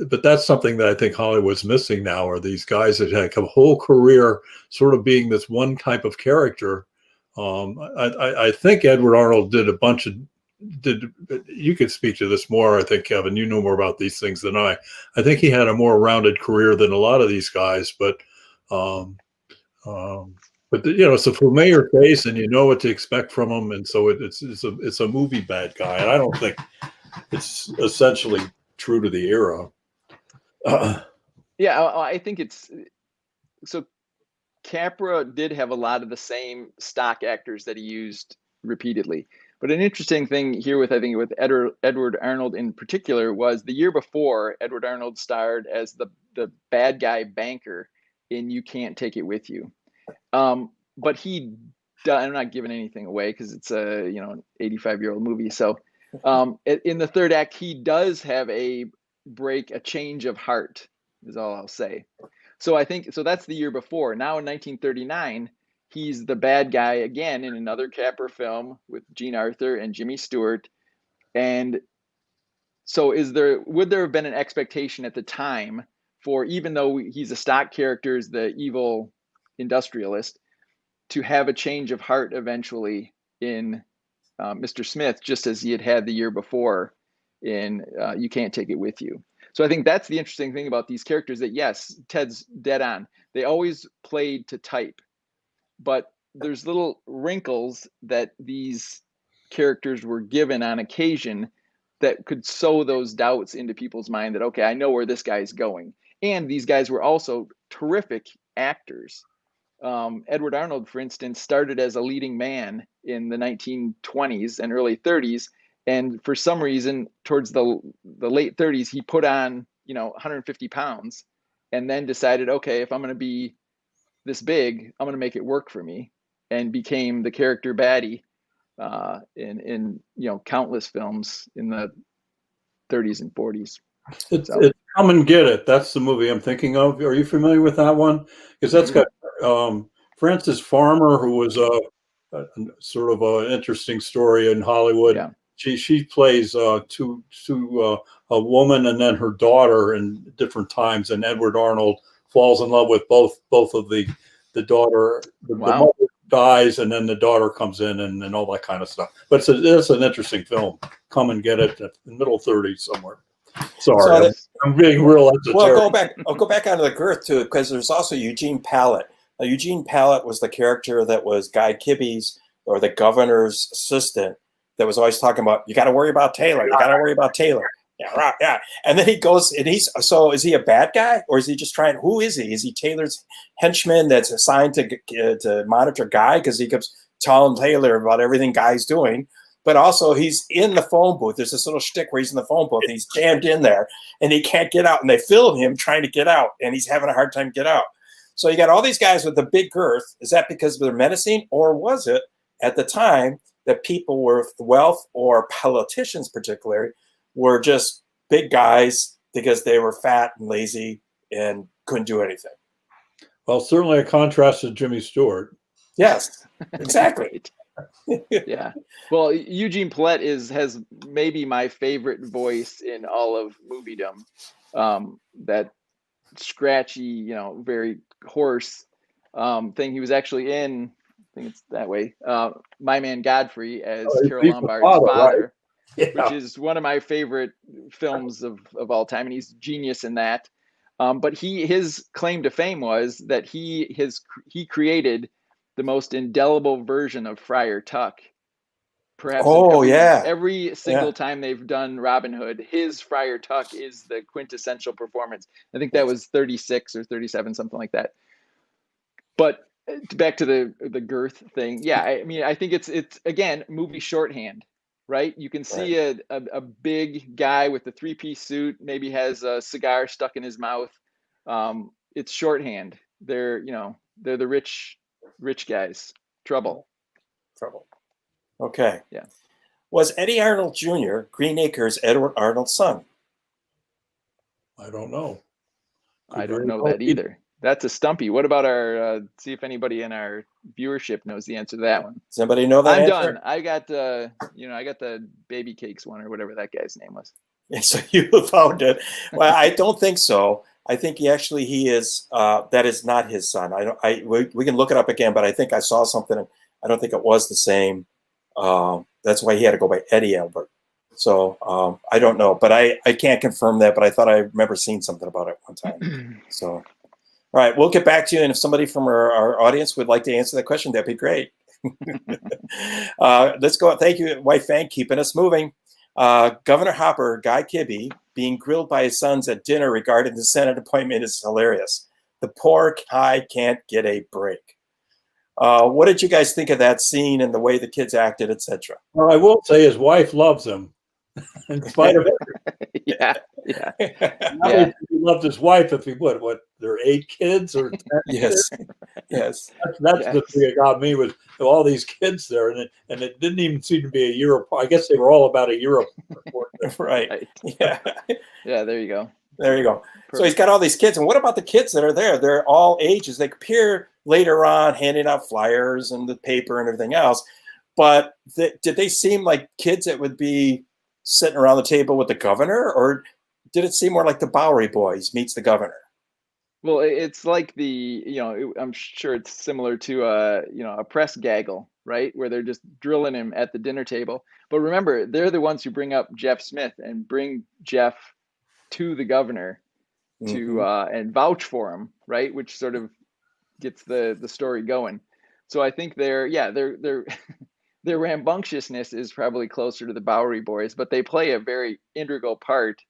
but that's something that I think Hollywood's missing now, are these guys that have a whole career sort of being this one type of character. I think Edward Arnold did a bunch of, you could speak to this more, I think, Kevin, you know more about these things than I think he had a more rounded career than a lot of these guys, um, it's a familiar face and you know what to expect from him. And so it's a movie bad guy. And I don't think it's essentially true to the era. Yeah, I think it's so. Capra did have a lot of the same stock actors that he used repeatedly. But an interesting thing here with Edward Arnold in particular was the year before, Edward Arnold starred as the bad guy banker in You Can't Take It With You. But I'm not giving anything away because it's an 85-year-old movie. So in the third act, he does have a change of heart, is all I'll say. So I think that's the year before. Now in 1939, he's the bad guy again in another Capra film with Jean Arthur and Jimmy Stewart. And so would there have been an expectation at the time for, even though he's a stock character as the evil industrialist, to have a change of heart eventually in Mr. Smith, just as he had the year before in You Can't Take It With You? So I think that's the interesting thing about these characters, that yes, Ted's dead on. They always played to type, but there's little wrinkles that these characters were given on occasion that could sow those doubts into people's mind that, okay, I know where this guy's going. And these guys were also terrific actors. Edward Arnold, for instance, started as a leading man in the 1920s and early 30s. And for some reason, towards the late 30s, he put on, 150 pounds and then decided, okay, if I'm going to be this big, I'm going to make it work for me, and became the character baddie in countless films in the 30s and 40s. It's Come and Get It. That's the movie I'm thinking of. Are you familiar with that one? Because that's got Frances Farmer, who was a sort of an interesting story in Hollywood. Yeah. She plays to a woman and then her daughter in different times, and Edward Arnold falls in love with both of the daughter. The mother dies, and then the daughter comes in, and all that kind of stuff. But it's an interesting film. Come and Get It. In the middle 30s somewhere. Sorry, I'm being real esoteric. Well, I'll go back onto the girth too, because there's also Eugene Pallett. Now, Eugene Pallett was the character that was Guy Kibbe's, or the governor's assistant, that was always talking about, you got to worry about Taylor. You got to worry about Taylor. Yeah, right. Yeah. And then he goes, and is he a bad guy, or is he just who is he? Is he Taylor's henchman that's assigned to monitor Guy? Because he keeps telling Taylor about everything Guy's doing. But also he's in the phone booth. There's this little shtick where he's in the phone booth and he's jammed in there and he can't get out. And they film him trying to get out and he's having a hard time get out. So you got all these guys with the big girth. Is that because they're menacing, or was it at the time that people with wealth, or politicians particularly, were just big guys because they were fat and lazy and couldn't do anything? Well, certainly a contrast to Jimmy Stewart. Yes, exactly. Yeah. Well, Eugene Pallett has maybe my favorite voice in all of moviedom. That scratchy, very hoarse thing. He was actually in, I think it's that way, My Man Godfrey as Carol Lombard's father, right? Yeah. Which is one of my favorite films of all time, and he's genius in that. But his claim to fame was that he created the most indelible version of Friar Tuck. Perhaps every single time they've done Robin Hood, his Friar Tuck is the quintessential performance. I think that was 36 or 37, something like that. But back to the girth thing. Yeah, I mean, I think it's again, movie shorthand, right? You can see a big guy with a 3-piece suit, maybe has a cigar stuck in his mouth. It's shorthand. They're the rich guys. Trouble. Okay. Yeah. Was Eddie Arnold Jr. Greenacre's Edward Arnold's son? I don't know. I don't know that either. That's a stumpy. What about our, see if anybody in our viewership knows the answer to that one. Does anybody know that I'm answer? done. I got the baby cakes one, or whatever that guy's name was. And so you found it. Well, I don't think so. I think he is. That is not his son. We can look it up again, but I think I saw something. I don't think it was the same. That's why he had to go by Eddie Albert. So I don't know, but I can't confirm that. But I thought I remember seeing something about it one time. So, all right, we'll get back to you. And if somebody from our audience would like to answer that question, that'd be great. Let's go. Thank you, White Fang, keeping us moving. Governor Hopper, Guy Kibbe, being grilled by his sons at dinner regarding the Senate appointment is hilarious. The poor guy can't get a break. What did you guys think of that scene and the way the kids acted, etc.? Well, I will say his wife loves him in spite of it. Yeah. He loved his wife if he would. What, there are 8 kids or 10 Yes. kids? Yes. That's the thing that got me with all these kids there. And it didn't even seem to be a year apart. I guess they were all about a year apart. Right. Yeah. Yeah, there you go. There you go. Perfect. So he's got all these kids. And what about the kids that are there? They're all ages. They appear later on handing out flyers and the paper and everything else. But did they seem like kids that would be sitting around the table with the governor? Or did it seem more like the Bowery Boys meets the governor? Well, it's like I'm sure it's similar to a press gaggle, right? Where they're just drilling him at the dinner table. But remember, they're the ones who bring up Jeff Smith and bring Jeff to the governor to and vouch for him, right? Which sort of gets the story going. So I think their rambunctiousness is probably closer to the Bowery Boys, but they play a very integral part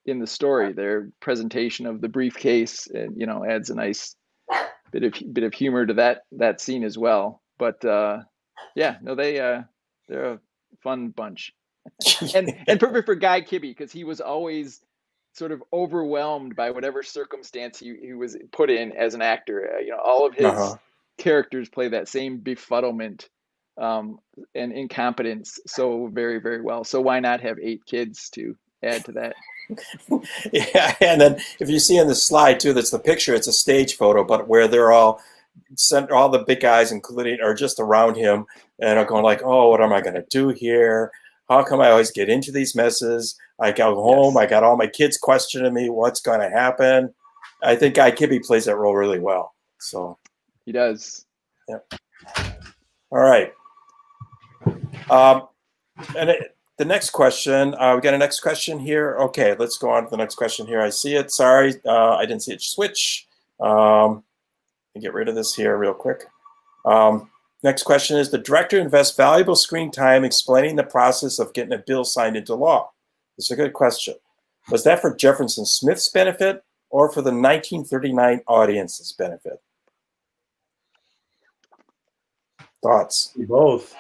in the story. Their presentation of the briefcase, and adds a nice bit of humor to that scene as well. But they're a fun bunch, and perfect for Guy Kibbe because he was always sort of overwhelmed by whatever circumstance he was put in as an actor. All of his characters play that same befuddlement and incompetence so very, very well. So why not have 8 kids to add to that? Yeah, and then if you see in the slide too, that's the picture. It's a stage photo, but where they're all the big guys, including, are just around him, and are going like, "Oh, what am I going to do here? How come I always get into these messes? I go home, I got all my kids questioning me, what's going to happen?" I think Guy Kibbe plays that role really well. So he does. Yeah. All right. The next question, we got a next question here. Okay, let's go on to the next question here. I see it. Sorry, I didn't see it switch. Let me get rid of this here real quick. Next question is, the director invests valuable screen time explaining the process of getting a bill signed into law. It's a good question. Was that for Jefferson Smith's benefit or for the 1939 audience's benefit? Thoughts? Both.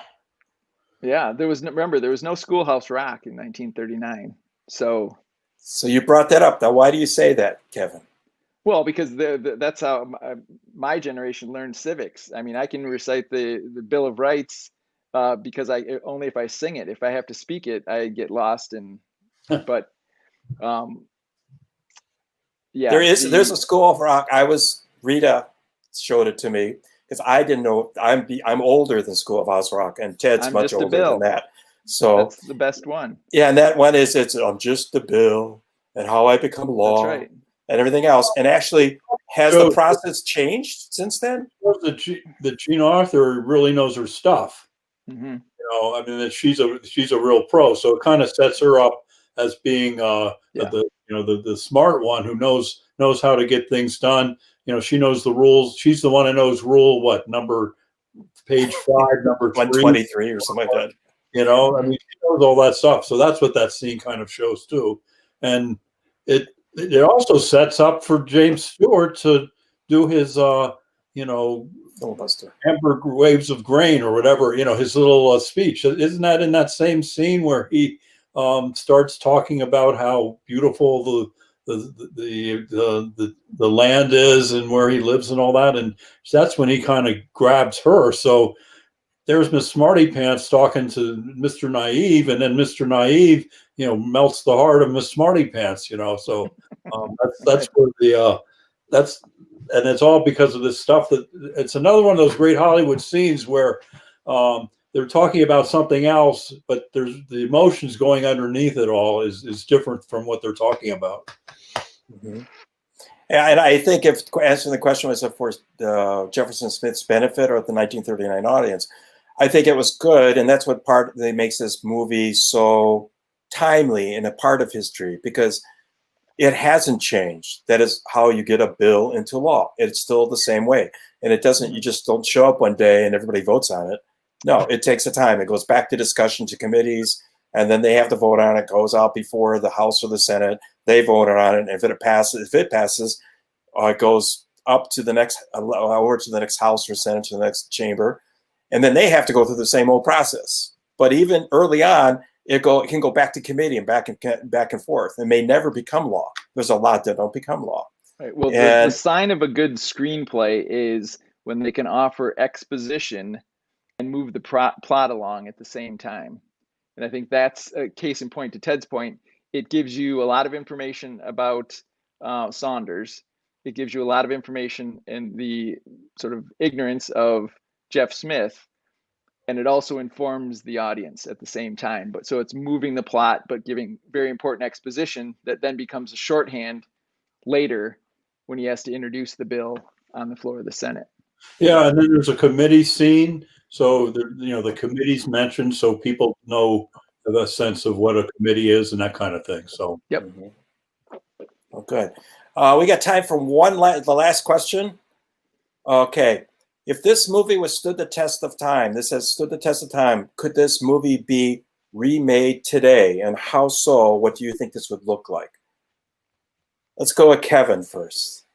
Yeah, there was no Schoolhouse Rock in 1939. So you brought that up. Now, why do you say that, Kevin? Well, because that's how my generation learned civics. I mean, I can recite the Bill of Rights because only if I sing it. If I have to speak it, I get lost. But yeah, there's a School of Rock. Rita showed it to me because I didn't know. I'm older than Schoolhouse Rock, and Ted's much older than that. So that's the best one. Yeah, and that one is I'm just a bill and how I become law. That's right. And everything else. And actually, has the process changed since then? That Jean Arthur really knows her stuff. Mm-hmm. I mean, that she's a real pro. So it kind of sets her up as being the smart one who knows how to get things done. She knows the rules. She's the one who knows page 5, number 123 or something like that. I mean, she knows all that stuff. So that's what that scene kind of shows too. And it also sets up for James Stewart to do his, filibuster, hamburger waves of grain or whatever, his little speech. Isn't that in that same scene where he starts talking about how beautiful the land is and where he lives and all that? And that's when he kind of grabs her. So there's Miss Smarty Pants talking to Mr. Naive, and then Mr. Naive, melts the heart of Miss Smarty Pants, So that's where and it's all because of this stuff. That it's another one of those great Hollywood scenes where they're talking about something else, but there's the emotions going underneath it all is different from what they're talking about. Mm-hmm. And I think if answering the question was for Jefferson Smith's benefit or the 1939 audience, I think it was good, and that's what part that makes this movie so timely and a part of history, because it hasn't changed. That is how you get a bill into law. It's still the same way, and it doesn't. You just don't show up one day and everybody votes on it. No, it takes a time. It goes back to discussion to committees, and then they have to vote on it. It goes out before the House or the Senate. They voted on it, and if it passes, it goes up to the next, over to the next House or Senate, to the next chamber, and then they have to go through the same old process. But even early on, it can go back to committee and back and forth. It may never become law. There's a lot that don't become law. Right. Well, the sign of a good screenplay is when they can offer exposition and move the plot along at the same time. And I think that's a case in point to Ted's point. It gives you a lot of information about Saunders. It gives you a lot of information in the sort of ignorance of Jeff Smith. And it also informs the audience at the same time. But so it's moving the plot, but giving very important exposition that then becomes a shorthand later when he has to introduce the bill on the floor of the Senate. Yeah, and then there's a committee scene. So the committee's mentioned, so people know the sense of what a committee is and that kind of thing. So yep. Oh, good. We got time for the last question. Okay. If this movie was stood the test of time, this has stood the test of time, could this movie be remade today? And how so? What do you think this would look like? Let's go with Kevin first.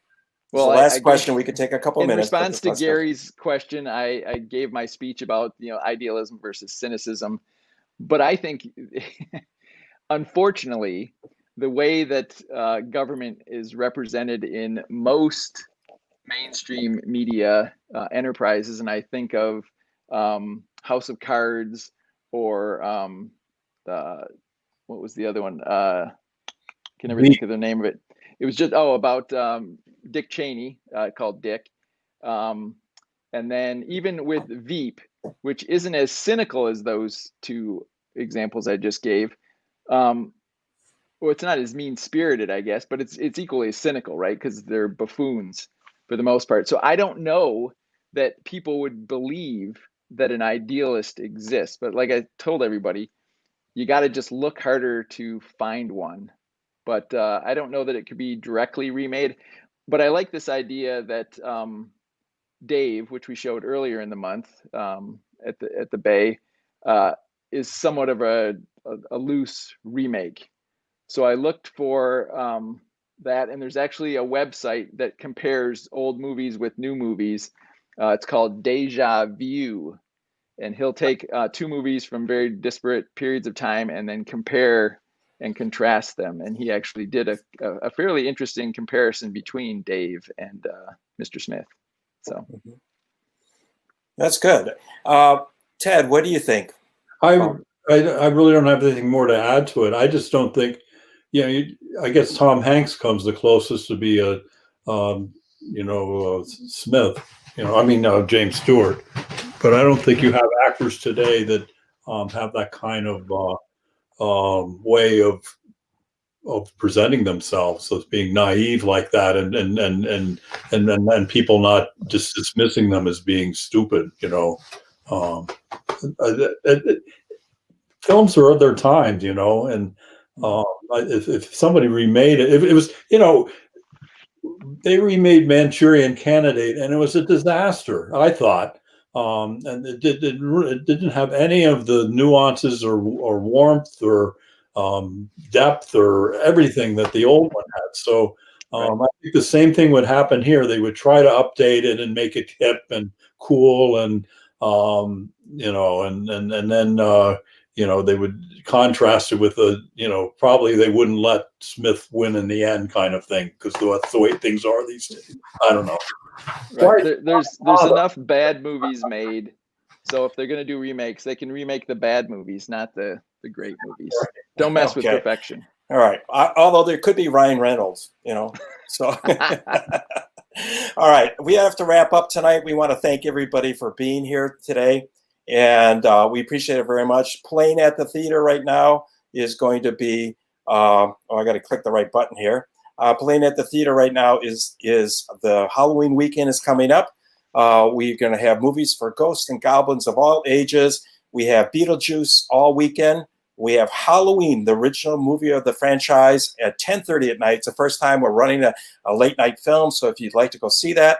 Well, the last question, we could take a couple minutes. In response to Gary's question, I gave my speech about idealism versus cynicism. But I think, unfortunately, the way that government is represented in most mainstream media enterprises, and I think of House of Cards or what was the other one? Can never think of the name of it. It was just about Dick Cheney, called Dick, and then even with Veep, which isn't as cynical as those two examples I just gave. Well, it's not as mean-spirited, I guess, but it's equally as cynical, right? Because they're buffoons for the most part. So I don't know that people would believe that an idealist exists. But like I told everybody, you got to just look harder to find one. But I don't know that it could be directly remade. But I like this idea that Dave, which we showed earlier in the month at the Bay, is somewhat of a loose remake. So I looked for that, and there's actually a website that compares old movies with new movies. It's called Deja Vu, and he'll take two movies from very disparate periods of time and then compare and contrast them. And he actually did a fairly interesting comparison between Dave and Mr. Smith. So that's good. Ted, what do you think? I really don't have anything more to add to it. I just don't think, I guess Tom Hanks comes the closest to be a, Smith, James Stewart. But I don't think you have actors today that have that kind of way of presenting themselves as being naive like that, and people not just dismissing them as being stupid. Films are other times, and if somebody remade it, if it was, they remade Manchurian Candidate, and it was a disaster, I thought. And it didn't have any of the nuances or warmth or depth or everything that the old one had. So I think the same thing would happen here. They would try to update it and make it hip and cool, and and then they would contrast it with probably they wouldn't let Smith win in the end, kind of thing, because that's the way things are these days. I don't know. Right. There's enough bad movies made, so if they're going to do remakes, they can remake the bad movies, not the great movies. Don't mess with perfection. All right. Although there could be Ryan Reynolds, so. All right. We have to wrap up tonight. We want to thank everybody for being here today. And we appreciate it very much. Playing at the theater right now is going to be, I got to click the right button here. Playing at the theater right now is the Halloween weekend is coming up. We're going to have movies for ghosts and goblins of all ages. We have Beetlejuice all weekend. We have Halloween, the original movie of the franchise, at 10:30 at night. It's the first time we're running a late night film. So if you'd like to go see that,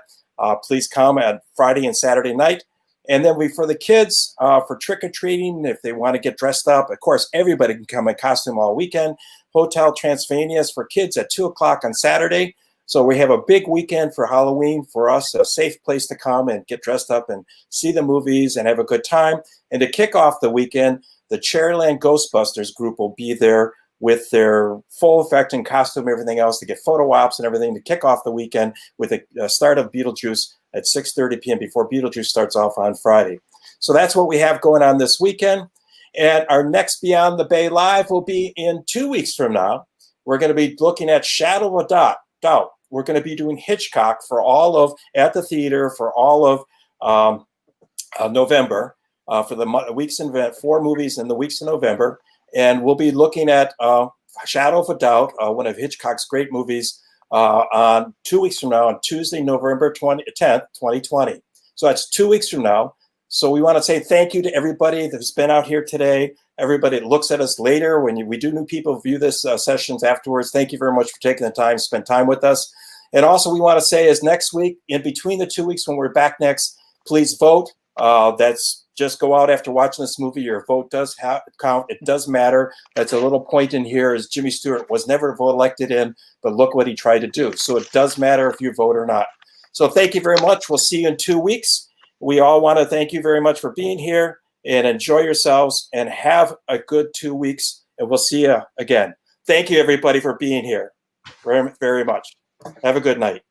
please come at Friday and Saturday night. And then for the kids, for trick-or-treating, if they want to get dressed up, of course, everybody can come in costume all weekend. Hotel Transylvania's for kids at 2 o'clock on Saturday. So we have a big weekend for Halloween for us, a safe place to come and get dressed up and see the movies and have a good time. And to kick off the weekend, the Cherryland Ghostbusters group will be there with their full effect and costume, everything else, to get photo ops and everything to kick off the weekend with the start of Beetlejuice at 6:30 p.m. before Beetlejuice starts off on Friday. So that's what we have going on this weekend. And our next Beyond the Bay Live will be in 2 weeks from now. We're going to be looking at Shadow of a Doubt. We're going to be doing Hitchcock for all of, at the theater for all of November, for the weeks in 4 movies in the weeks in November. And we'll be looking at Shadow of a Doubt, one of Hitchcock's great movies, on 2 weeks from now, on Tuesday, November 10th, 2020. So that's 2 weeks from now. So we want to say thank you to everybody that's been out here today, everybody that looks at us later when we do new people view this sessions afterwards. Thank you very much for taking the time to spend time with us. And also we want to say is next week, in between the 2 weeks when we're back next, please vote. That's just go out after watching this movie. Your vote does count. It does matter. That's a little point in here is Jimmy Stewart was never elected in, but look what he tried to do. So it does matter if you vote or not. So thank you very much. We'll see you in 2 weeks. We all want to thank you very much for being here, and enjoy yourselves and have a good 2 weeks. And we'll see you again. Thank you, everybody, for being here very, very much. Have a good night.